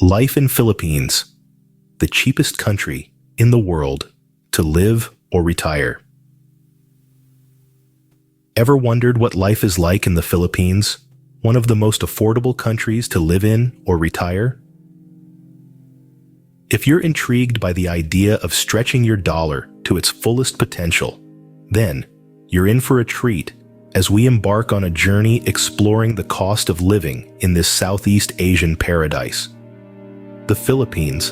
Life in Philippines, the cheapest country in the world to live or retire. Ever wondered what life is like in the Philippines, one of the most affordable countries to live in or retire? If you're intrigued by the idea of stretching your dollar to its fullest potential, then you're in for a treat as we embark on a journey exploring the cost of living in this Southeast Asian paradise. The Philippines,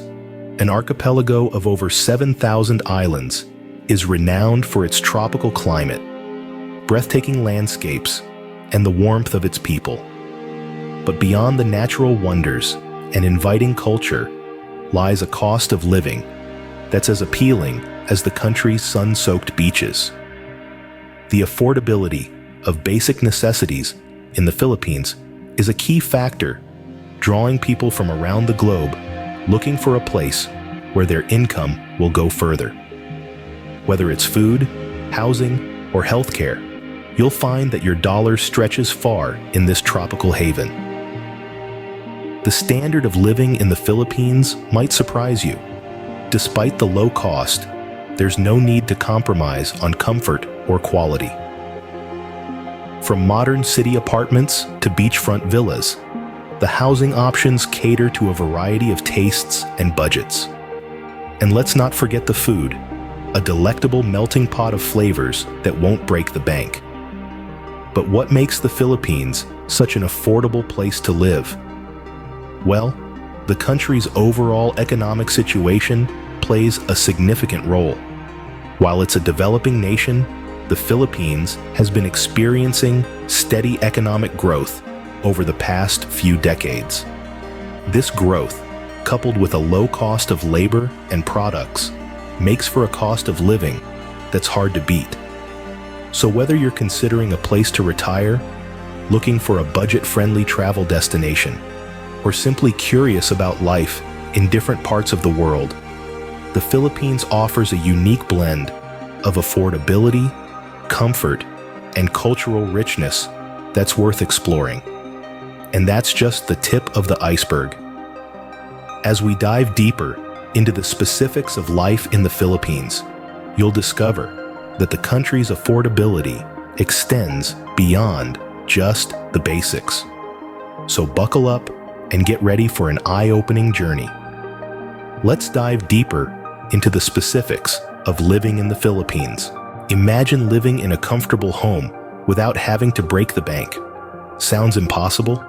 an archipelago of over 7,000 islands, is renowned for its tropical climate, breathtaking landscapes, and the warmth of its people. But beyond the natural wonders and inviting culture lies a cost of living that's as appealing as the country's sun-soaked beaches. The affordability of basic necessities in the Philippines is a key factor, drawing people from around the globe looking for a place where their income will go further. Whether it's food, housing, or healthcare, you'll find that your dollar stretches far in this tropical haven. The standard of living in the Philippines might surprise you. Despite the low cost, there's no need to compromise on comfort or quality. From modern city apartments to beachfront villas, the housing options cater to a variety of tastes and budgets. And let's not forget the food, a delectable melting pot of flavors that won't break the bank. But what makes the Philippines such an affordable place to live? Well, the country's overall economic situation plays a significant role. While it's a developing nation, the Philippines has been experiencing steady economic growth over the past few decades. This growth, coupled with a low cost of labor and products, makes for a cost of living that's hard to beat. So whether you're considering a place to retire, looking for a budget-friendly travel destination, or simply curious about life in different parts of the world, the Philippines offers a unique blend of affordability, comfort, and cultural richness that's worth exploring. And that's just the tip of the iceberg. As we dive deeper into the specifics of life in the Philippines, you'll discover that the country's affordability extends beyond just the basics. So buckle up and get ready for an eye-opening journey. Let's dive deeper into the specifics of living in the Philippines. Imagine living in a comfortable home without having to break the bank. Sounds impossible?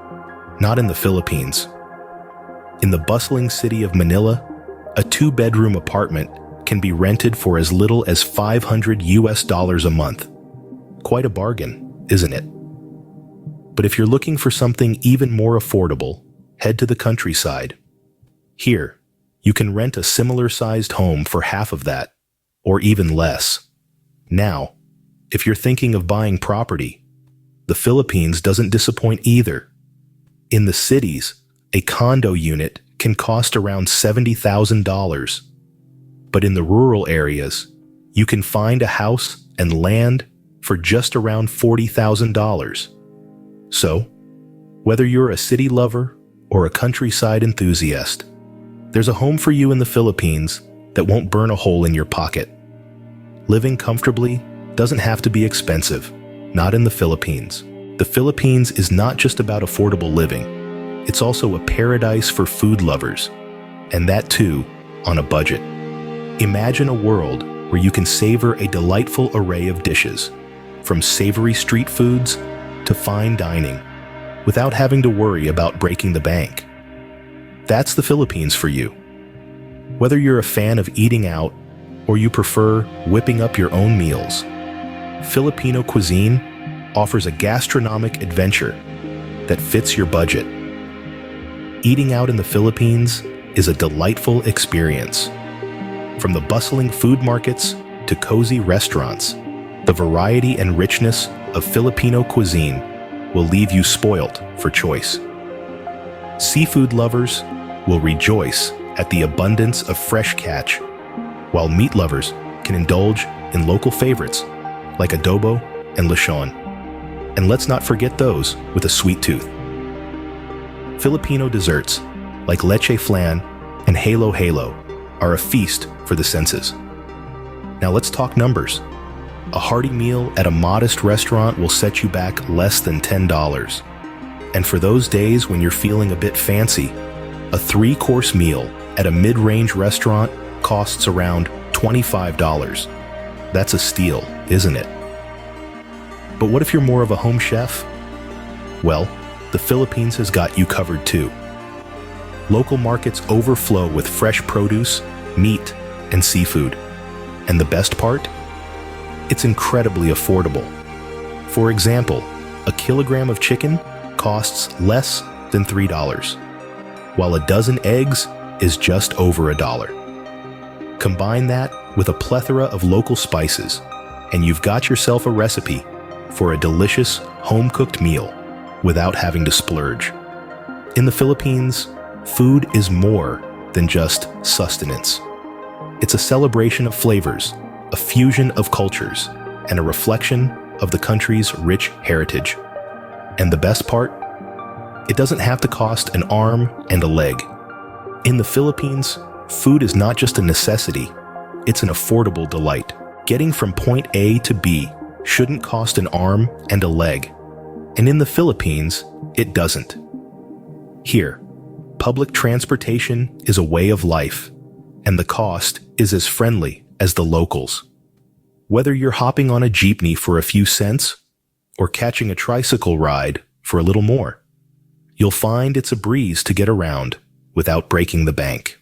Not in the Philippines. In the bustling city of Manila, a 2-bedroom apartment can be rented for as little as $500 a month. Quite a bargain, isn't it? But if you're looking for something even more affordable, head to the countryside. Here, you can rent a similar-sized home for half of that, or even less. Now, if you're thinking of buying property, the Philippines doesn't disappoint either. In the cities, a condo unit can cost around $70,000. But in the rural areas, you can find a house and land for just around $40,000. So, whether you're a city lover or a countryside enthusiast, there's a home for you in the Philippines that won't burn a hole in your pocket. Living comfortably doesn't have to be expensive, not in the Philippines. The Philippines is not just about affordable living. It's also a paradise for food lovers, and that too, on a budget. Imagine a world where you can savor a delightful array of dishes, from savory street foods to fine dining, without having to worry about breaking the bank. That's the Philippines for you. Whether you're a fan of eating out or you prefer whipping up your own meals, Filipino cuisine offers a gastronomic adventure that fits your budget. Eating out in the Philippines is a delightful experience. From the bustling food markets to cozy restaurants, the variety and richness of Filipino cuisine will leave you spoilt for choice. Seafood lovers will rejoice at the abundance of fresh catch, while meat lovers can indulge in local favorites like adobo and lechon. And let's not forget those with a sweet tooth. Filipino desserts like leche flan and halo halo, are a feast for the senses. Now let's talk numbers. A hearty meal at a modest restaurant will set you back less than $10. And for those days when you're feeling a bit fancy, a 3-course meal at a mid-range restaurant costs around $25. That's a steal, isn't it? But what if you're more of a home chef? Well, the Philippines has got you covered too. Local markets overflow with fresh produce, meat, and seafood. And the best part? It's incredibly affordable. For example, a kilogram of chicken costs less than $3, while a dozen eggs is just over $1. Combine that with a plethora of local spices, and you've got yourself a recipe for a delicious home-cooked meal without having to splurge. In the Philippines, food is more than just sustenance. It's a celebration of flavors, a fusion of cultures, and a reflection of the country's rich heritage. And the best part? It doesn't have to cost an arm and a leg. In the Philippines, food is not just a necessity, it's an affordable delight. Getting from point A to B shouldn't cost an arm and a leg. And in the Philippines, it doesn't. Here, public transportation is a way of life, and the cost is as friendly as the locals. Whether you're hopping on a jeepney for a few cents or catching a tricycle ride for a little more, you'll find it's a breeze to get around without breaking the bank.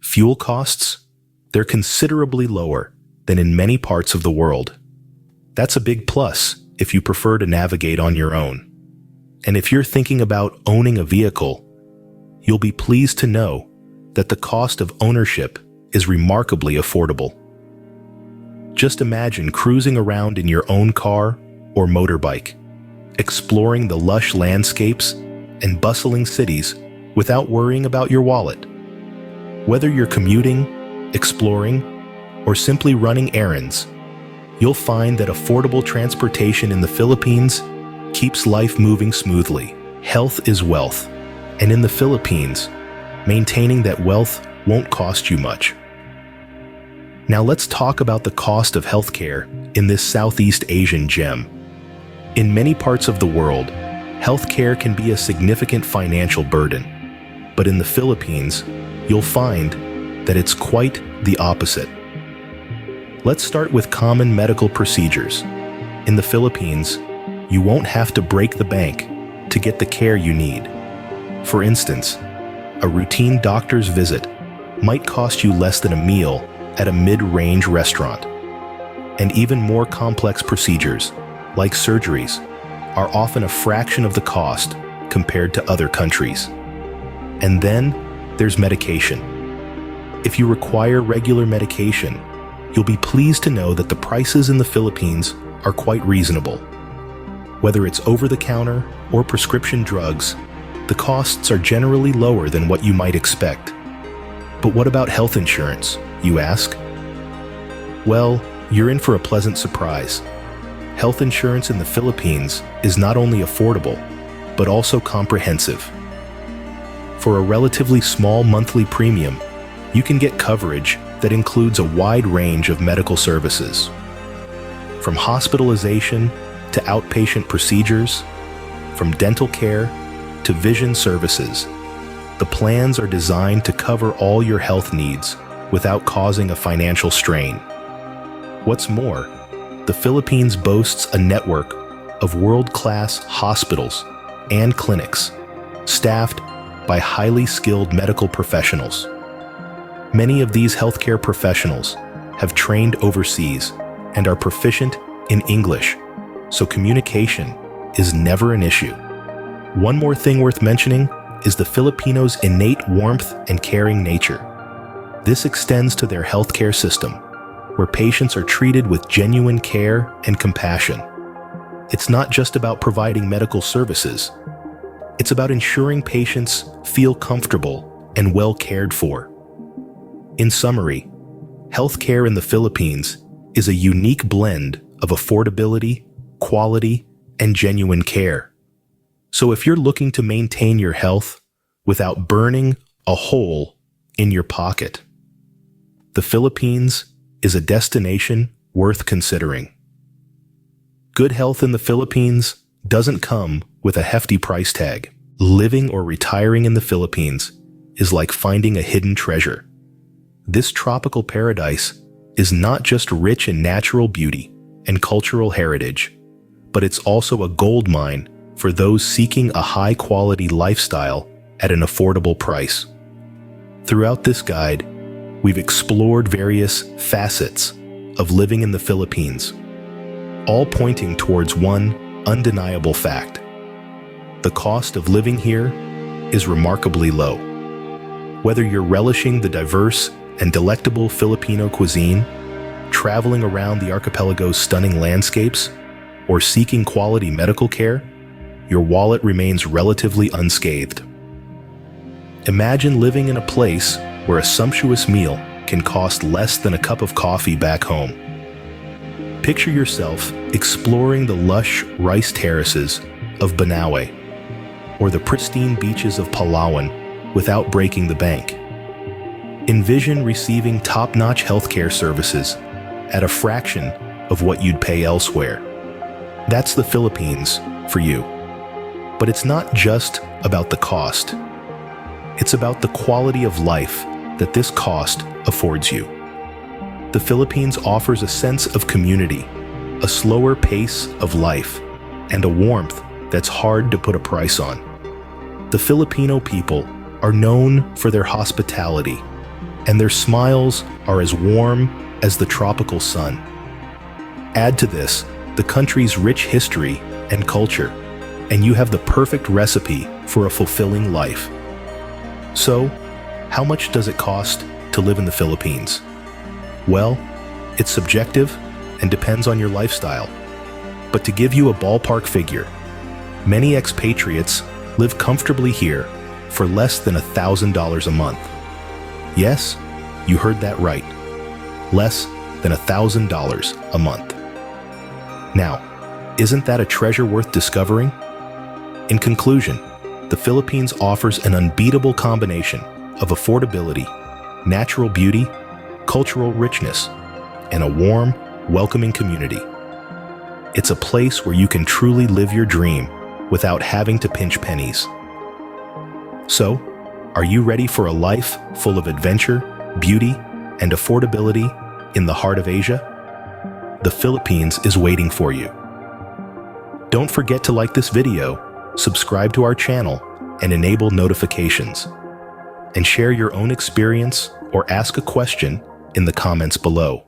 Fuel costs? They're considerably lower than in many parts of the world. That's a big plus if you prefer to navigate on your own. And if you're thinking about owning a vehicle, you'll be pleased to know that the cost of ownership is remarkably affordable. Just imagine cruising around in your own car or motorbike, exploring the lush landscapes and bustling cities without worrying about your wallet. Whether you're commuting, exploring, or simply running errands, you'll find that affordable transportation in the Philippines keeps life moving smoothly. Health is wealth, and in the Philippines, maintaining that wealth won't cost you much. Now let's talk about the cost of healthcare in this Southeast Asian gem. In many parts of the world, healthcare can be a significant financial burden, but in the Philippines, you'll find that it's quite the opposite. Let's start with common medical procedures. In the Philippines, you won't have to break the bank to get the care you need. For instance, a routine doctor's visit might cost you less than a meal at a mid-range restaurant. And even more complex procedures, like surgeries, are often a fraction of the cost compared to other countries. And then there's medication. If you require regular medication, you'll be pleased to know that the prices in the Philippines are quite reasonable. Whether it's over-the-counter or prescription drugs, the costs are generally lower than what you might expect. But what about health insurance, you ask? Well, you're in for a pleasant surprise. Health insurance in the Philippines is not only affordable, but also comprehensive. For a relatively small monthly premium, you can get coverage that includes a wide range of medical services. From hospitalization to outpatient procedures, from dental care to vision services, the plans are designed to cover all your health needs without causing a financial strain. What's more, the Philippines boasts a network of world-class hospitals and clinics, staffed by highly skilled medical professionals. Many of these healthcare professionals have trained overseas and are proficient in English, so communication is never an issue. One more thing worth mentioning is the Filipinos' innate warmth and caring nature. This extends to their healthcare system, where patients are treated with genuine care and compassion. It's not just about providing medical services. It's about ensuring patients feel comfortable and well cared for. In summary, healthcare in the Philippines is a unique blend of affordability, quality, and genuine care. So if you're looking to maintain your health without burning a hole in your pocket. The Philippines is a destination worth considering. Good health in the Philippines doesn't come with a hefty price tag. Living or retiring in the Philippines is like finding a hidden treasure. This tropical paradise is not just rich in natural beauty and cultural heritage, but it's also a gold mine for those seeking a high-quality lifestyle at an affordable price. Throughout this guide, we've explored various facets of living in the Philippines, all pointing towards one undeniable fact. The cost of living here is remarkably low. Whether you're relishing the diverse and delectable Filipino cuisine, traveling around the archipelago's stunning landscapes, or seeking quality medical care, your wallet remains relatively unscathed. Imagine living in a place where a sumptuous meal can cost less than a cup of coffee back home. Picture yourself exploring the lush rice terraces of Banaue or the pristine beaches of Palawan without breaking the bank. Envision receiving top-notch healthcare services at a fraction of what you'd pay elsewhere. That's the Philippines for you. But it's not just about the cost. It's about the quality of life that this cost affords you. The Philippines offers a sense of community, a slower pace of life, and a warmth that's hard to put a price on. The Filipino people are known for their hospitality, and their smiles are as warm as the tropical sun. Add to this the country's rich history and culture, and you have the perfect recipe for a fulfilling life. So, how much does it cost to live in the Philippines? Well, it's subjective and depends on your lifestyle. But to give you a ballpark figure, many expatriates live comfortably here for less than $1,000 a month. Yes, you heard that right. Less than $1,000 a month. Now, isn't that a treasure worth discovering? In conclusion, the Philippines offers an unbeatable combination of affordability, natural beauty, cultural richness, and a warm, welcoming community. It's a place where you can truly live your dream without having to pinch pennies. So, are you ready for a life full of adventure, beauty, and affordability in the heart of Asia? The Philippines is waiting for you. Don't forget to like this video, subscribe to our channel, and enable notifications. And share your own experience or ask a question in the comments below.